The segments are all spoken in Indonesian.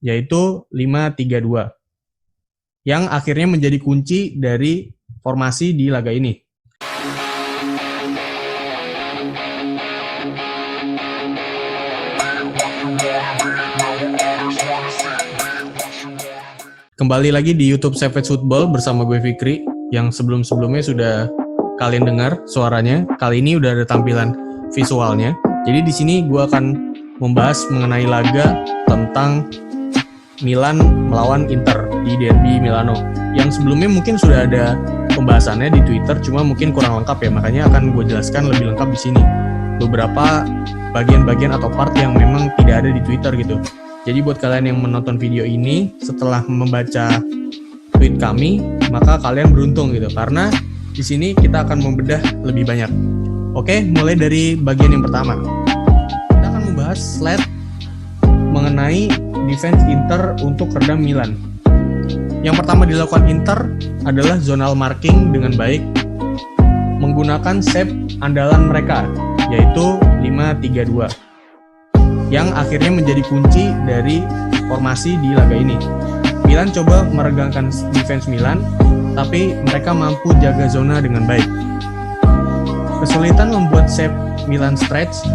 yaitu 5-3-2, yang akhirnya menjadi kunci dari formasi di laga ini. Kembali lagi di YouTube Savage Football bersama gue Fikri, yang sebelum-sebelumnya sudah kalian dengar suaranya. Kali ini udah ada tampilan visualnya. Jadi di sini gue akan membahas mengenai laga tentang Milan melawan Inter di Derby Milano. Yang sebelumnya mungkin sudah ada pembahasannya di Twitter, cuma mungkin kurang lengkap ya, makanya akan gue jelaskan lebih lengkap di sini. Beberapa bagian-bagian atau part yang memang tidak ada di Twitter gitu. Jadi buat kalian yang menonton video ini setelah membaca tweet kami, maka kalian beruntung gitu, karena di sini kita akan membedah lebih banyak. Oke, mulai dari bagian yang pertama. Kita akan membahas slide mengenai defense Inter untuk redam Milan. Yang pertama dilakukan Inter adalah zonal marking dengan baik menggunakan shape andalan mereka, yaitu 5-3-2, yang akhirnya menjadi kunci dari formasi di laga ini. Milan coba meregangkan defense Milan, tapi mereka mampu jaga zona dengan baik. Kesulitan membuat shape Milan stretch,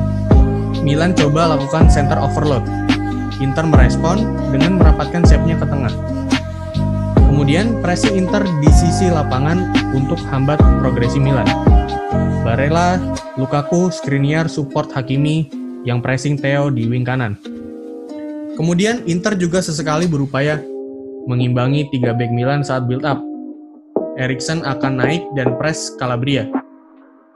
Milan coba lakukan center overload. Inter merespon dengan merapatkan shape-nya ke tengah. Kemudian pressing Inter di sisi lapangan untuk hambat progresi Milan. Barella, Lukaku, Skriniar support Hakimi yang pressing Theo di wing kanan. Kemudian Inter juga sesekali berupaya mengimbangi 3 back Milan saat build up. Eriksen akan naik dan press Calabria.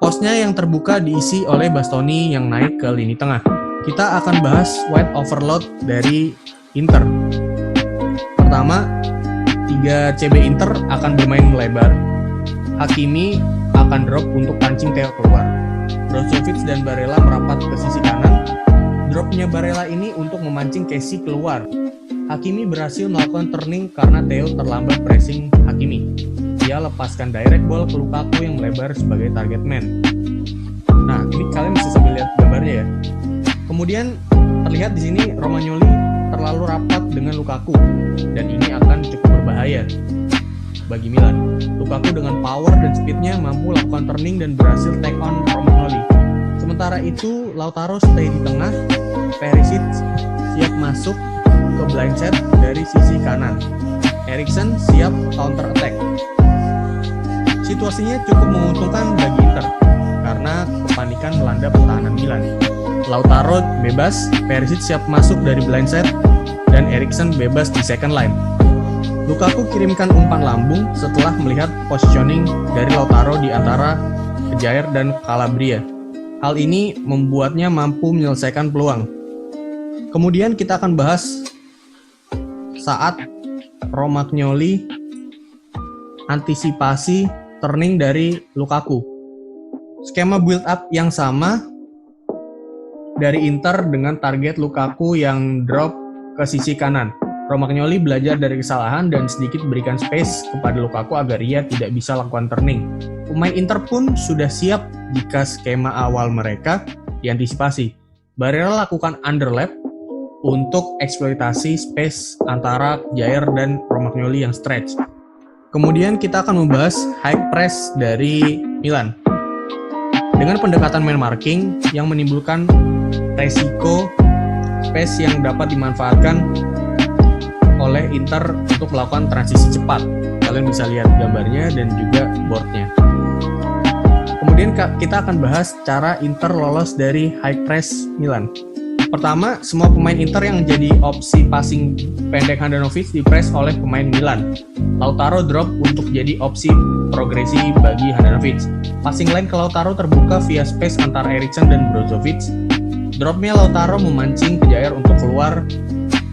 Posnya yang terbuka diisi oleh Bastoni yang naik ke lini tengah. Kita akan bahas wide overload dari Inter. Pertama, 3 CB Inter akan bermain melebar. Hakimi akan drop untuk pancing Theo keluar. Brozovic dan Barella merapat ke sisi kanan. Dropnya Barella ini untuk memancing Kessie keluar. Hakimi berhasil melakukan turning karena Theo terlambat pressing Hakimi. Dia lepaskan direct ball ke Lukaku yang melebar sebagai target man. Nah, ini kalian bisa sambil lihat gambarnya ya. Kemudian terlihat di sini Romagnoli terlalu rapat dengan Lukaku, dan ini akan cukup berbahaya bagi Milan. Lukaku dengan power dan speednya mampu lakukan turning dan berhasil take on Romagnoli. Sementara itu Lautaro stay di tengah, Perisic siap masuk ke blind set dari sisi kanan. Eriksen siap counter attack. Situasinya cukup menguntungkan bagi Inter karena kepanikan melanda pertahanan Milan. Lautaro bebas, Perisic siap masuk dari blind set, dan Eriksen bebas di second line. Lukaku kirimkan umpan lambung setelah melihat positioning dari Lautaro di antara Jair dan Calabria. Hal ini membuatnya mampu menyelesaikan peluang. Kemudian kita akan bahas saat Romagnoli antisipasi turning dari Lukaku. Skema build up yang sama dari Inter dengan target Lukaku yang drop ke sisi kanan. Romagnoli belajar dari kesalahan dan sedikit berikan space kepada Lukaku agar ia tidak bisa lakukan turning. Pemain Inter pun sudah siap jika skema awal mereka diantisipasi. Barella lakukan underlap untuk eksploitasi space antara Jair dan Romagnoli yang stretch. Kemudian kita akan membahas high press dari Milan. Dengan pendekatan man marking yang menimbulkan resiko space yang dapat dimanfaatkan oleh Inter untuk melakukan transisi cepat. Kalian bisa lihat gambarnya dan juga boardnya. Kemudian kita akan bahas cara Inter lolos dari high press Milan. Pertama, semua pemain Inter yang jadi opsi passing pendek Handanovic di-press oleh pemain Milan. Lautaro drop untuk jadi opsi progresi bagi Handanovic. Passing line ke Lautaro terbuka via space antara Eriksen dan Brozovic. Dropnya Lautaro memancing Jair untuk keluar.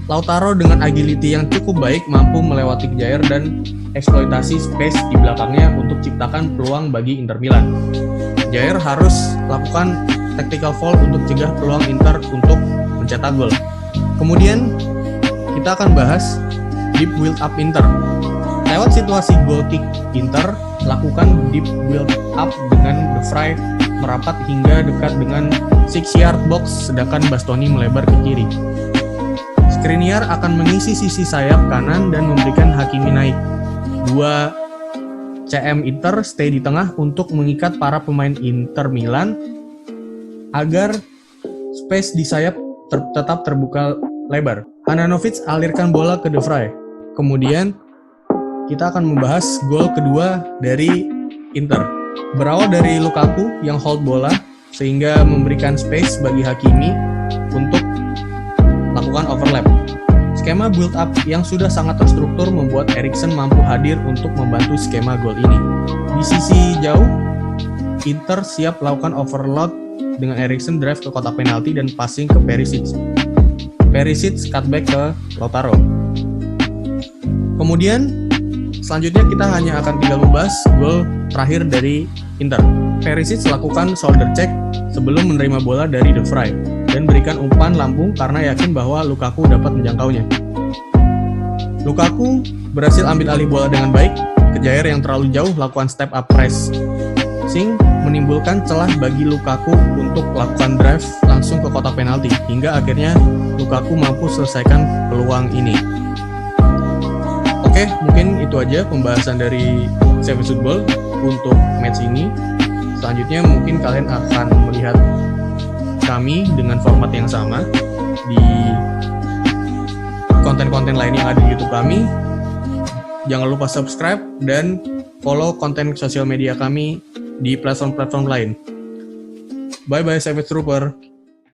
Lautaro dengan agility yang cukup baik mampu melewati Jair dan eksploitasi space di belakangnya untuk ciptakan peluang bagi Inter Milan. Jair harus lakukan tactical foul untuk cegah peluang Inter untuk mencetak gol. Kemudian kita akan bahas deep build up Inter. Lewat situasi goal kick Inter, lakukan deep build up dengan De Vrij merapat hingga dekat dengan 6 yard box sedangkan Bastoni melebar ke kiri. Skriniar akan mengisi sisi sayap kanan dan memberikan Hakimi naik. 2 CM Inter stay di tengah untuk mengikat para pemain Inter Milan agar space di sayap tetap terbuka lebar. Handanovic alirkan bola ke De Vrij. Kemudian kita akan membahas gol kedua dari Inter. Berawal dari Lukaku yang hold bola sehingga memberikan space bagi Hakimi untuk lakukan overlap. Skema build up yang sudah sangat terstruktur membuat Eriksen mampu hadir untuk membantu skema gol ini. Di sisi jauh, Inter siap melakukan overload dengan Eriksen drive ke kotak penalti dan passing ke Perisic. Perisic cutback ke Lautaro. Kemudian selanjutnya kita hanya akan tinggal membahas gol terakhir dari Inter. Perisic lakukan shoulder check sebelum menerima bola dari De Vrij dan berikan umpan lambung karena yakin bahwa Lukaku dapat menjangkaunya. Lukaku berhasil ambil alih bola dengan baik. Kejair yang terlalu jauh lakukan step up press menimbulkan celah bagi Lukaku untuk lakukan drive langsung ke kotak penalti hingga akhirnya Lukaku mampu selesaikan peluang ini. Oke, mungkin itu aja pembahasan dari Savage Football untuk match ini. Selanjutnya mungkin kalian akan melihat kami dengan format yang sama di konten-konten lain yang ada di YouTube kami. Jangan lupa subscribe dan follow konten sosial media kami di platform-platform lain. Bye-bye Savage Trooper.